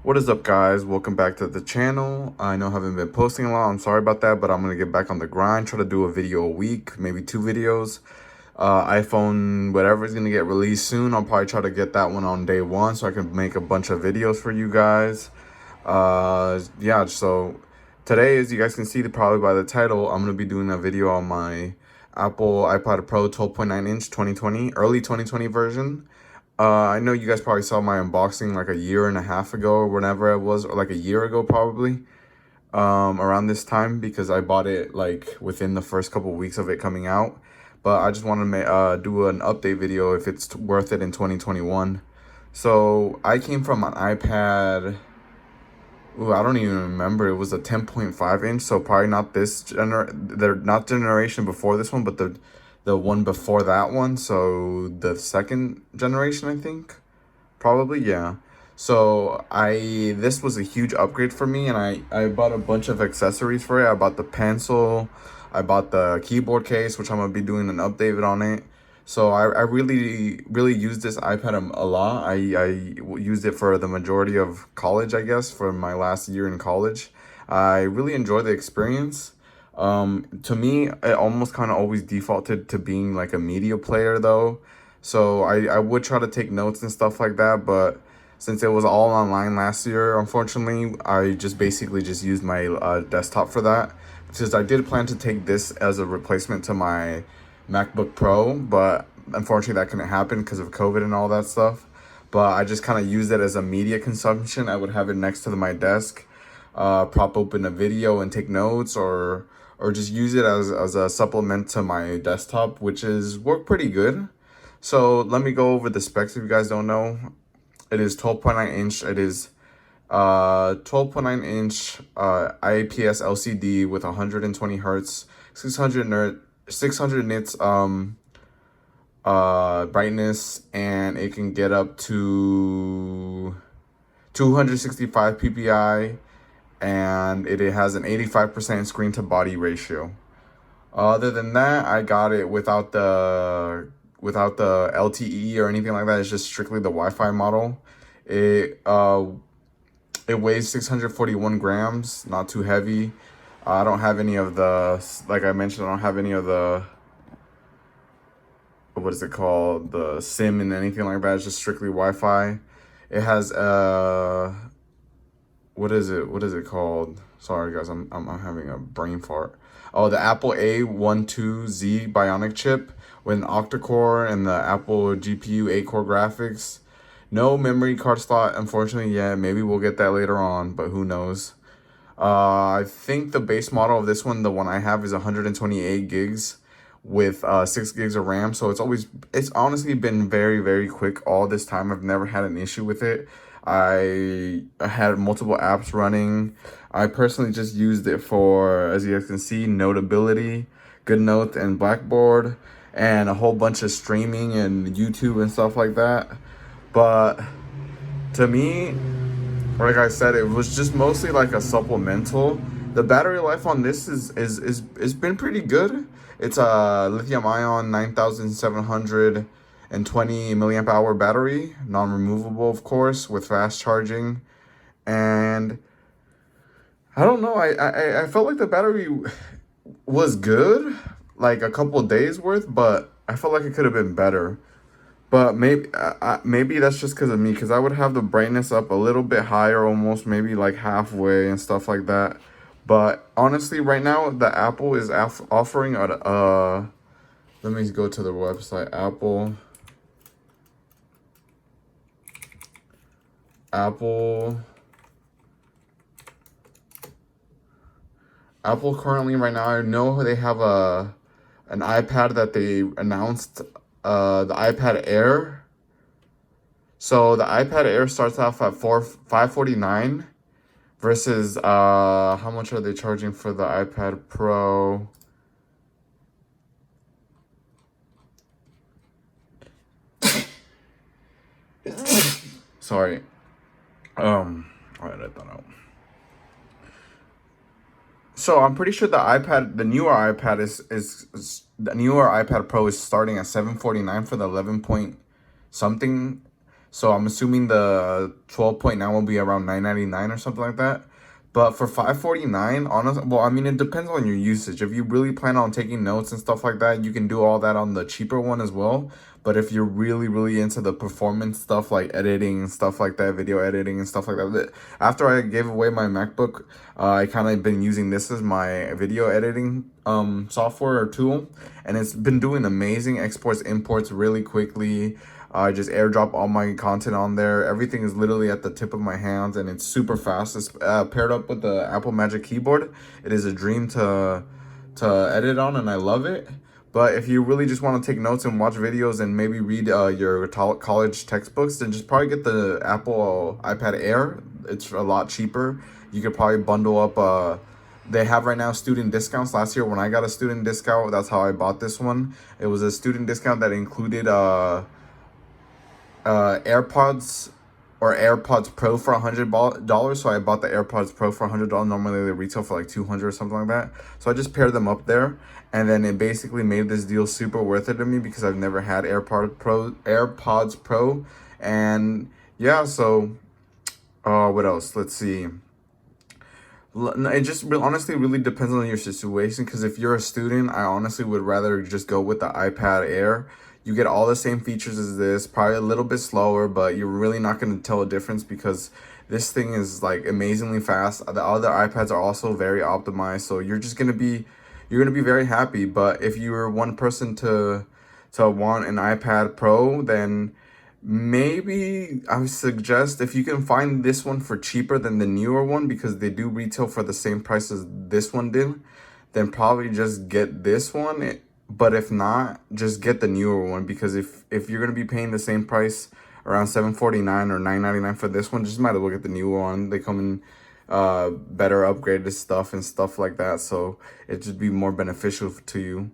What is up, guys? Welcome back to the channel. I know I haven't been posting a lot. I'm sorry about that, but I'm going to get back on the grind. Try to do a video a week, maybe 2 videos. iPhone, whatever is going to get released soon. I'll probably try to get that one on day one so I can make a bunch of videos for you guys. Yeah, so today, as you guys can see probably by the title, I'm going to be doing a video on my Apple iPad Pro 12.9-inch 2020, early 2020 version. I know you guys probably saw my unboxing like a year and a half ago or whenever it was, or like a year ago probably, around this time because I bought it like within the first couple weeks of it coming out. But I just want to do an update video if it's worth it in 2021. So I came from an iPad. Ooh, I don't even remember. It was a 10.5-inch, so probably not they're not generation before this one, but the one before that one, so the second generation, I think. Probably, yeah. So this was a huge upgrade for me, and I bought a bunch of accessories for it. I bought the pencil, I bought the keyboard case, which I'm gonna be doing an update on it. So I really used this iPad a lot. Used it for the majority of college, I guess, for my last year in college. I really enjoyed the experience. To me, it almost kind of always defaulted to being like a media player though. So I would try to take notes and stuff like that, but since it was all online last year, unfortunately, I just basically just used my desktop for that. Since I did plan to take this as a replacement to my MacBook Pro, but unfortunately that couldn't happen because of COVID and all that stuff. But I just kind of used it as a media consumption. I would have it next to my desk, prop open a video and take notes, or just use it as a supplement to my desktop, which is worked pretty good. So let me go over the specs if you guys don't know. It is 12.9 inch. It is 12.9 inch IPS LCD with 120 hertz, 600 nits brightness, and it can get up to 265 ppi, and it has an 85% screen to body ratio. Other than that, I got it without the LTE or anything like that. It's just strictly the Wi-Fi model. It uh it weighs 641 grams, not too heavy. I don't have any of the, like I mentioned, I don't have any of the, what is it called, the SIM and anything like that. It's just strictly Wi-Fi. It has what is it called? Sorry guys, I'm having a brain fart. Oh, the Apple A12Z Bionic chip with an octa-core and the Apple GPU 8-core graphics. No memory card slot, unfortunately, yet. Maybe we'll get that later on, but who knows. I think the base model of this one, the one I have, is 128 gigs with 6 gigs of RAM. So it's honestly been very, very quick all this time. I've never had an issue with it. I had multiple apps running. I personally just used it for, as you guys can see, Notability, GoodNote, and Blackboard, and a whole bunch of streaming and YouTube and stuff like that. But to me, like I said, it was just mostly like a supplemental. The battery life on this is been pretty good. It's a lithium ion 9720 milliamp hour battery, non-removable of course, with fast charging. And I don't know, I felt like the battery was good, like a couple days worth, but I felt like it could have been better. But maybe that's just because of me, because I would have the brightness up a little bit higher, almost maybe like halfway and stuff like that. But honestly, right now the Apple is offering let me go to the website. Apple Apple currently right now, I know they have an iPad that they announced, the iPad Air. So the iPad Air starts off at 549 versus how much are they charging for the iPad Pro? Sorry. All right, I thought out. So I'm pretty sure the newer iPad is the newer iPad Pro is starting at 749 for the 11 point something. So I'm assuming the 12.9 will be around 9.99 or something like that. But for 5.49, honestly, well, I mean, it depends on your usage. If you really plan on taking notes and stuff like that, you can do all that on the cheaper one as well. But if you're really, really into the performance stuff like editing and stuff like that, video editing and stuff like that, after I gave away my MacBook, I kind of been using this as my video editing software or tool, and it's been doing amazing exports, imports really quickly. I just airdrop all my content on there. Everything is literally at the tip of my hands, and it's super fast. It's paired up with the Apple Magic Keyboard. It is a dream to edit on, and I love it. But if you really just want to take notes and watch videos and maybe read your college textbooks, then just probably get the Apple iPad Air. It's a lot cheaper. You could probably bundle up. They have right now student discounts. Last year when I got a student discount, that's how I bought this one. It was a student discount that included AirPods or AirPods Pro for $100. So I bought the AirPods Pro for $100. Normally they retail for like 200 or something like that. So I just paired them up there, and then it basically made this deal super worth it to me because I've never had AirPods Pro, and yeah. So what else? Let's see. It just honestly really depends on your situation, because if you're a student, I honestly would rather just go with the iPad Air. You get all the same features as this, probably a little bit slower, but you're really not going to tell a difference because this thing is like amazingly fast. The other iPads are also very optimized, so you're going to be very happy. But if you're one person to want an iPad Pro, then maybe I would suggest if you can find this one for cheaper than the newer one, because they do retail for the same price as this one did, then probably just get this one. But if not, just get the newer one, because if you're gonna be paying the same price, around 7.49 or 9.99 for this one, just might as well get the newer one. They come in better upgraded stuff and stuff like that, so it just be more beneficial to you.